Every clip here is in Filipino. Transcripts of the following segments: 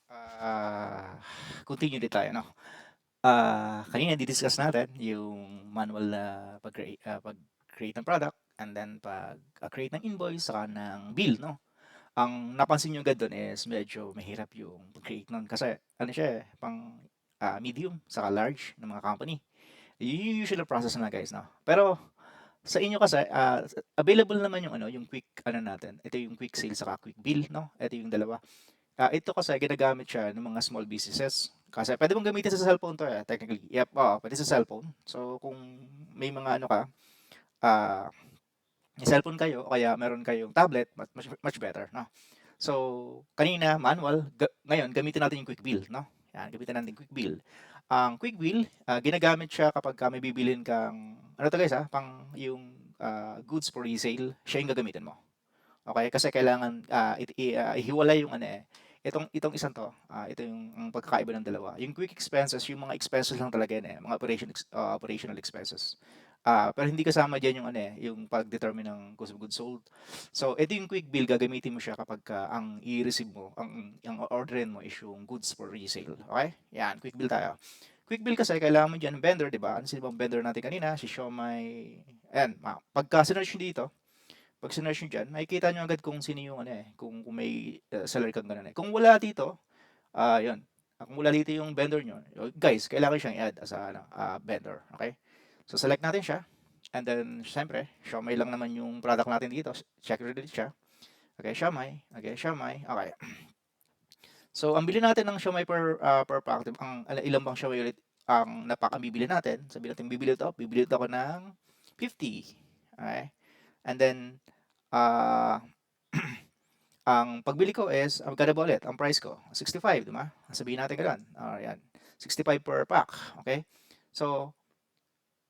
Ah, continue din tayo 'no. Kanina di-discuss natin yung manual na pag-create ng product and then create ng invoice saka ng bill 'no. Ang napansin niyo agad dun is medyo mahirap yung pag-create nun kasi ano siya, medium saka large ng mga company. Yun yung usual process na guys 'no. Pero sa inyo kasi, available naman yung ano, yung quick ano natin, ito yung quick sale saka quick bill 'no, ito yung dalawa. Ito kasi ginagamit siya ng mga small businesses. Kasi pwede mong gamitin sa cellphone 'to, technically. Yep, oo, puwede sa cellphone. So, kung may mga ano ka, ah, may cellphone kayo o kaya meron kayong tablet, much much better, 'no? So, kanina manual, ngayon gamitin natin yung quick bill, 'no? Yan, gamitin natin yung quick bill. Ang quick bill, ginagamit siya kapagka may bibilhin kang ano 'to guys, pang yung, goods for resale, siya yung gagamitin mo. Okay, kasi kailangan, ihiwalay yung ano, itong isang 'to, ito yung ang pagkakaiba ng dalawa. Yung quick expenses, yung mga expenses lang talaga yan, mga operational expenses. Pero hindi kasama diyan yung ano, yung pag-determine ng cost of goods sold. So, ito yung quick bill, gagamitin mo siya kapagka ang i-receive mo, ang orderin mo is yung goods for resale, okay? Yan, quick bill tayo. Quick bill kasi kailangan mo diyan vendor, 'di ba? Ano sino bang vendor natin kanina? Si Siomai, ayan, pagka sinearch niyo dito, pag sinearch nyo dyan, makikita nyo agad kung sino yung ano kung may seller kang ganun Kung wala dito, yun. Kung wala dito yung vendor nyo, guys, kailangan siyang i-add as a ano, vendor. Okay? So, select natin siya. And then, syempre, Xiaomi lang naman yung product natin dito. Check ready siya. Okay, Xiaomi. Okay, Xiaomi. Okay. So, ang bili natin ng Xiaomi per pack, ilan bang Xiaomi ulit ang napak ang bibili natin? Sabihin natin, bibili ito ako ng 50. Okay? And then, ah ang pagbili ko is, magkano ba ulit? Ang price ko, 65, di ba? Sabihin natin gano'n. Ayan, 65 per pack. Okay? So,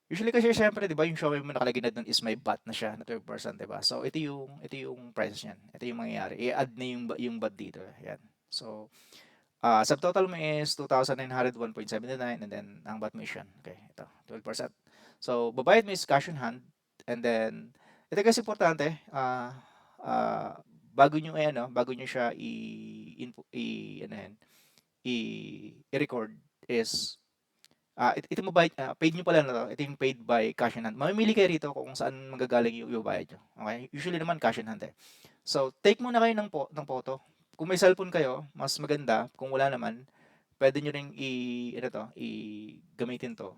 usually kasi syempre, di ba, yung Shopee mo nakalagay na doon is may VAT na siya na 12%, di ba? So, ito yung prices niyan. Ito yung mangyayari. I-add na yung VAT dito. Ayan. So, subtotal mo is 2,901.79 and then ang VAT mo is yan. Okay, ito, 12%. So, babayad mo is cash on hand and then, ito kasi importante, ah, bago nyo siya ano yan, i-record is, ito paid nyo pala na to, ito yung paid by cash on hand. Mamimili kayo rito kung saan magagaling yung ibabayad nyo. Okay? Usually naman cash on hand So, take muna kayo ng photo. Kung may cellphone kayo, mas maganda. Kung wala naman, pwede nyo ring ano to, gamitin to.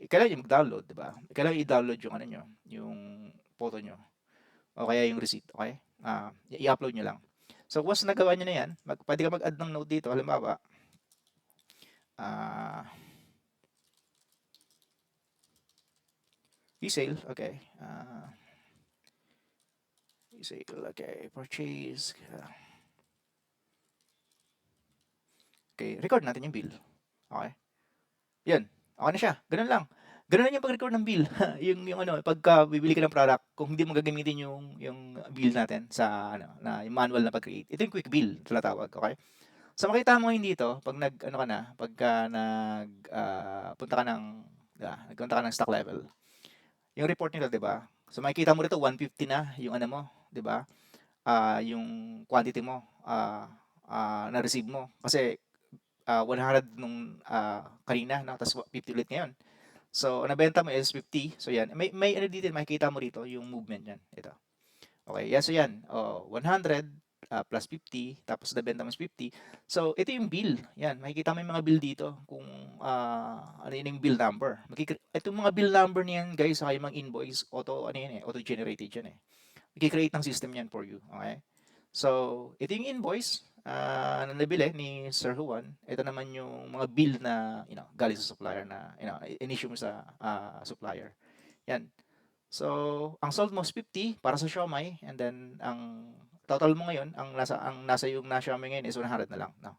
Kailangan nyo mag-download, di ba? Kailangan i-download yung ano nyo, yung photo nyo. O kaya yung receipt, okay? I-upload nyo lang. So, once nagawa nyo na yan, pwede ka mag-add ng note dito. Halimbawa, ah, resale, okay. Resale, okay. Purchase, okay. Record natin yung bill. Okay. Yan. Okay na siya. Ganun lang. Ganun lang yung pag-record ng bill. yung ano, pagka bibili ka ng product, kung hindi mo gagamitin yung bill natin sa ano, na yung manual na pag-create. Ito yung quick bill, tinatawag, okay? So makita mo hindi dito, pag ano ka na, pagka punta ka ng, nagpunta ka ng stock level. Yung report nila, 'di ba? So makikita mo dito 150 na yung ano mo, 'di ba? Yung quantity mo, na-receive mo. Kasi 100 nung kanina, no? Tapos 50 ulit ngayon. So, ang nabenta mo is 50. So, yan. May ano dito, makikita mo rito yung movement yan. Ito. Okay, yeah, so yan. 100 plus 50, tapos nabenta mo is 50. So, ito yung bill. Yan, makikita mo yung mga bill dito kung ano yun yung bill number. Itong mga bill number niyan, guys, saka yung mga invoice, auto-generated yan eh. Magkikreate ng system yan for you. Okay? So, ito yung invoice na nabili ni Sir Juan. Ito naman yung mga bill na, galing sa supplier na, in-issue mo sa supplier. Yan. So, ang sold mo is 50 para sa Xiaomi and then ang total mo ngayon, ang nasa yung na Xiaomi ngayon is 100 na lang, no?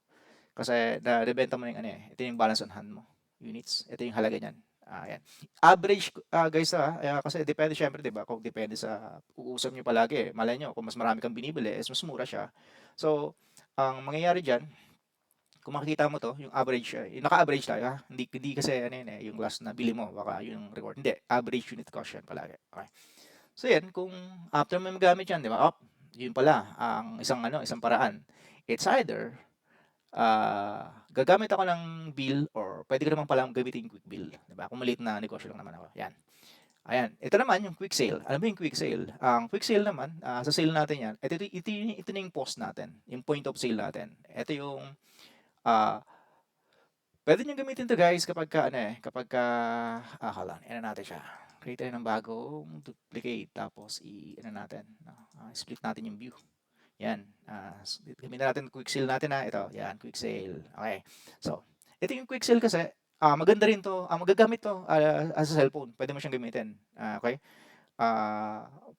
Kasi nabenta mo yung ano ito yung balance on hand mo, units. Ito yung halaga niyan. Yan. Average, guys, kasi depende syempre, 'di ba? Kung depende sa uusap niyo palagi, malay niyo kung mas marami kang binibili, is mas mura siya. So, ang mangyayari diyan, kung makikita mo 'to, yung average, yung naka-average tayo, Hindi kasi ano yun, yung last na bili mo, baka yung record. Hindi, average unit cost yan palagi. Okay. So yan, kung after mo magamit yan, 'di ba? Yun pala ang isang paraan. It's either gagamit ako ng bill or pwede ko naman palang gamitin yung quick bill, 'di ba? Kung maliit na negosyo lang naman ako, 'yan. Ayan, ito naman yung quick sale. Alam mo yung quick sale? Ang quick sale naman, sa sale natin 'yan, ito na yung post natin, yung point of sale natin. Ito yung, ah, puwede niyong gamitin 'to guys kapagka ano, kapagka, hold on, i-ano natin siya, create tayo ng bagong duplicate tapos i-ano natin 'no, split natin yung view. 'Yan, gamitin natin quick sale natin, ito 'yan, quick sale, okey. So, ito yung quick sale kasi, maganda rin 'to, magagamit 'to, as a cellphone, puwede mo siyang gamitin, okey.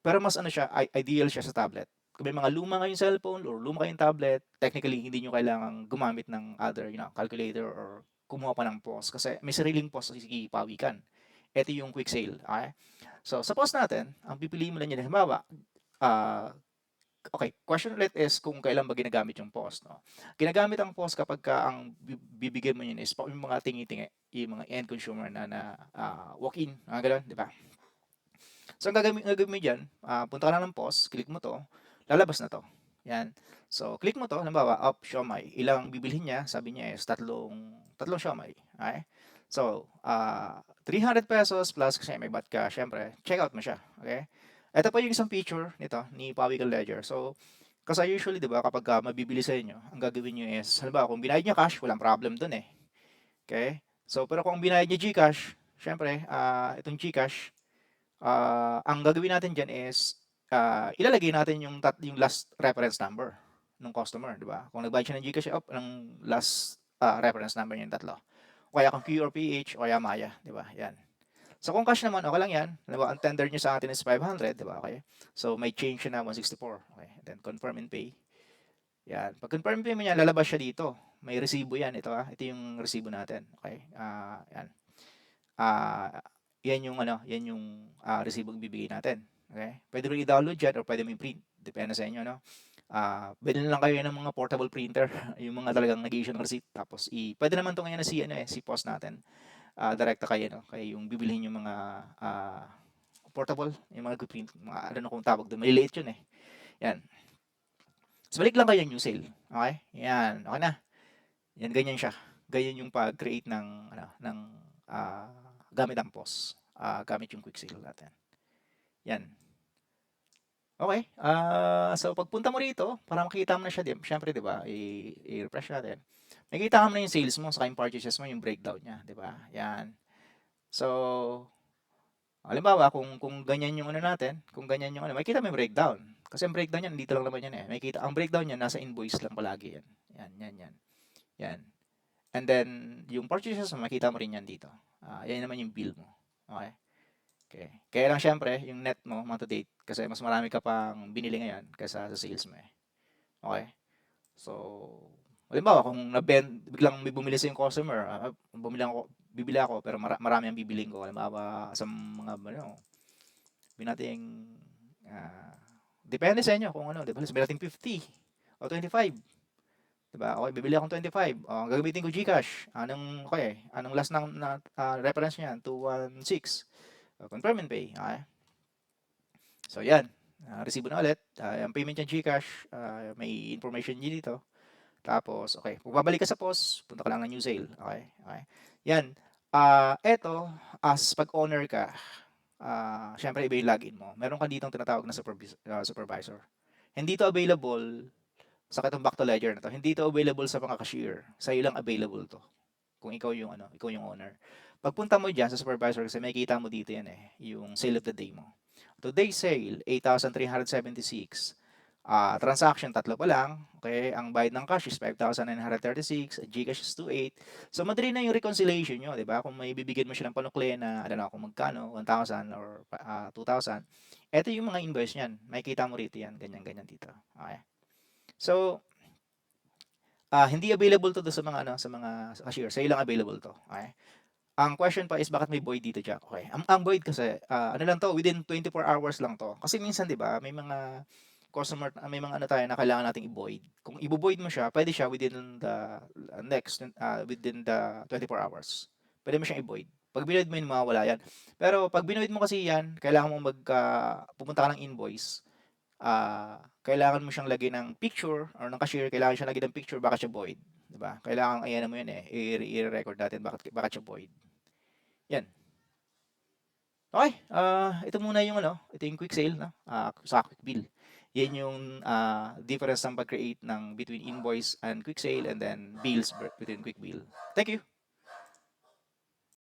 Pero mas ano siya, ideal siya sa tablet. Kung may mga luma kayong cellphone or luma kayong tablet, technically hindi niyo kailangang gumamit ng other, calculator or kumuha pa ng POS kasi may sariling POS si pawikan. Ito yung quick sale, okey? So, sa POS natin, ang pipiliin mo lang diyan halimbawa, ah, okey, question ulit is kung kailan ba ginagamit yung POS 'no. Ginagamit ang POS kapagka ang bibigyan mo niyan is yung mga tingi-tingi, yung mga end consumer walk-in, mga gano'n, 'di ba? So, ang gagawin mo diyan, punta ka lang ng POS, click mo 'to, lalabas na 'to, 'yan. So, click mo 'to, halimbawa, siomai, ilang bibilhin niya, sabi niya is tatlong siomai, okey. So, ₱300 plus kasi may VAT ka, siyempre checkout mo siya, okey. Ito pa yung isang feature nito ni Pawikan Ledger. So, kasi usually 'di ba kapagka mabibili sa inyo, ang gagawin niyo is halimbawa kung binayad niya cash, walang problem dun, okey. So, pero kung binayad niya GCash, siyempre, itong GCash, ang gagawin natin diyan is, ilalagay natin yung last reference number nung customer, 'di ba? Kung nagbayad siya ng GCash, ng last, reference number niya yung tatlo. O kaya kung Q or PH o kaya Maya, 'di ba? 'Yan. So kung cash naman, okay lang 'yan. Halimbawa, ang tender niyo sa atin is 500, 'di ba? Okay. So may change siya na 164. Okay. Then confirm and pay. 'Yan. Pag confirm and pay mo 'yan, lalabas siya dito. May resibo 'yan. Ito yung resibo natin. Okay. 'Yan. Ah, 'Yan yung ano, 'yan yung resibong ibibigay natin. Okay? Pwede rin i-download 'yan or pwede mo i-print, depende sa inyo 'no. Bilhin lang kayo ng mga portable printer, yung mga talagang nag-i-issue ng receipt tapos pwede naman 'to ngayon na si POS natin. Direkta kayo 'no, kayo yung bibilhin yung mga, portable, yung mga print, mga ano na kung tawag dun, maliliit yun, 'yan. So balik lang kayo new sale, okay? 'Yan, okay na. 'Yan, ganyan siya. Ganyan yung pag-create ng ano, ah, gamit ang POS, gamit yung quick sale natin, 'yan. Okay. So pagpunta mo rito para makita mo na siya siyempre 'di ba, i-refresh natin. Makikita mo na yung sales mo saka yung purchases mo, yung breakdown niya, 'di ba? 'Yan. So, halimbawa kung ganyan yung ano natin, kung ganyan yung ano, makikita mo yung breakdown. Kasi ang breakdown niyan dito lang naman yan, Makikita ang breakdown niyan nasa invoice lang palagi yan. Yan, yan, yan. Yan. And then yung purchases mo, makita mo rin yan dito. Yan naman yung bill mo. Okay? Okay. Kaya lang syempre, yung net mo, month to date, kasi mas marami ka pang binili ngayon kaysa sa sales mo. Okay? So, halimbawa kung biglang may bumili sa yung customer, bibili ako pero marami ang bibiling ko. Halimbawa sa mga ano, sabihin nating, ah, depende sa inyo kung ano, 'di ba? Sabihin natin 50 o 25, 'di ba? Okay, bibili akong 25. Gagamitin ko GCash. Anong last reference niyan? 216. Confirm and pay. Okay. So, 'yan. Resibo na ulit. Ang payment niya GCash, may information niya dito. Tapos, okay, kung babalik ka sa POS, punta ka lang ng new sale. Okay, okay. Yan. Eto, as pag-owner ka, syempre iba yung login mo. Meron ka ditong tinatawag na supervisor. Hindi to available sa itong back to ledger na to. Hindi to available sa mga cashier. Sa iyo lang available to. Kung ikaw yung owner. Pagpunta mo diyan sa supervisor kasi makikita mo dito yan yung sale of the day mo. Today's sale, 8,376. Transaction, tatlo pa lang. Okay, ang bayad ng cash is 5,936, GCash is 28. So, madali na yung reconciliation nyo, di ba? Kung may bibigyan mo siya ng panukle na, I don't know, kung magkano, 1,000 or 2,000. Ito yung mga invoice niyan. Makikita mo rito yan, ganyan-ganyan dito. Okay. So, hindi available to sa mga cashier. Sa ilang available to. Okay. Ang question pa is bakit may void dito, Jack? Okay. Ang void kasi, ano lang to, within 24 hours lang to. Kasi minsan, di ba, may mga customer, may mga ano tayo na kailangan nating i-void. Kung i-void mo siya, pwede siya within the 24 hours. Pwede mo siyang i-void. Pag binoid mo yun, mawawala yan. Pero pag binoid mo kasi yan, kailangan mo pupunta ka ng invoice. Kailangan mo siyang lagyan ng picture or ng cashier, kailangan siya lagyan ng picture, baka siya void. 'di ba? Kailangang ayan mo 'yun eh, i-record natin bakit siya void. 'Yan. Okay, ito muna yung ano, ito yung quick sale 'no, sa quick bill. 'Yan yung, difference ng pag-create ng between invoice and quick sale and then bills between quick bill. Thank you.